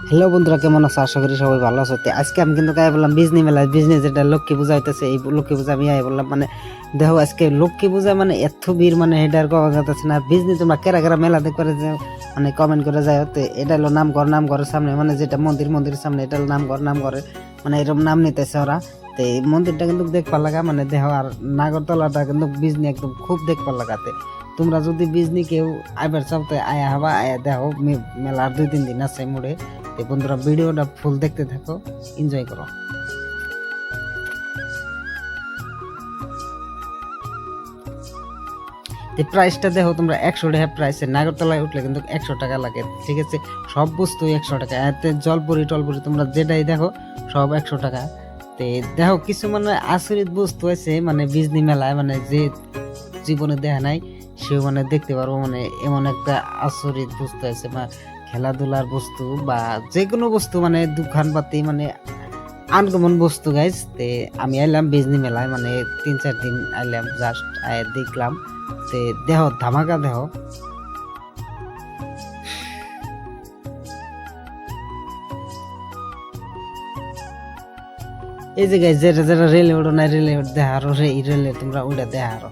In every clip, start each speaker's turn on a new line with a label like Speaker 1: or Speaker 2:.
Speaker 1: Hello বন্ধুরা, কেমন আছো? আশা করি সবাই ভালো আছো। তো আজকে আমি কিন্তু গায়ে বললাম বিজনি মেলায়, বিজনেস যেটা লক্ষ্মী পূজা হইতেছে, এই লক্ষ্মী পূজা আমি আয় বললাম। মানে দেখো আজকে লক্ষ্মী পূজা, মানে এত ভিড়, মানে হেডার কওয়া যাচ্ছে না। বিজনি তোমরা কেরা কেরা মেলা দেখতে পারে যে মানে কমেন্ট করে যায়। তো এটা হলো নামঘরের সামনে, মানে যেটা মন্দিরের সামনে, এটা হলো নামঘরে মানে এরকম নাম নিতেছে ওরা। তো এই মন্দিরটা কিন্তু দেখবার লাগা, মানে দেহ আর নাগরতলাটা কিন্তু বিজনি একদম খুব দেখবার লাগাতে। তোমরা যদি বিজনি কেউ আইবার চাও তো আয়া হবা, আয়া দেখো মেলার 2-3 দিন আছে মোড়ে। তো বন্ধুরা ভিডিওটা ফুল দেখতে থাকো, এনজয় করো। এই প্রাইসটা দেখো তোমরা, 100 টাকা প্রাইসে। নাগরতলায় উঠলে কিন্তু 100 টাকা লাগে, ঠিক আছে? সব বস্তু 100 টাকা। এতে জলপুরি টলপুরি তোমরা যেটাই দেখো সব 100 টাকা। তে দেখো কিছু মানে আচরিত বস্তু আছে মানে বিজনি মেলায়, মানে যে জীবনে দেখা নাই সেও মানে দেখতে পারবো। মানে এমন একটা আচরিত বস্তু আছে, বা খেলাধুলার বস্তু বা যে কোনো বস্তু, মানে দোকানপাতি, মানে আনকমন বস্তু গাইজ। তে আমি আইলাম বিজনি মেলায়, মানে 3-4 দিন আইলাম, জাস্ট আয় দেখলাম। তে দেহ ধামাকা দেহ। এই যে গাইজ, যেটা যেটা রেলে ওঠো না, রেলে দেখা আরো, রেলে তোমরা ওইটা দেখা আরো।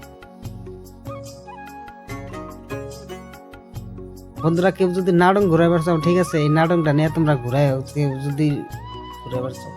Speaker 1: বন্ধুরা কেউ যদি নাডং ঘুরাইবার চাও, ঠিক আছে, এই নাডংটা নিয়ে তোমরা ঘুরাই, কেউ যদি ঘুরাইবার চাও।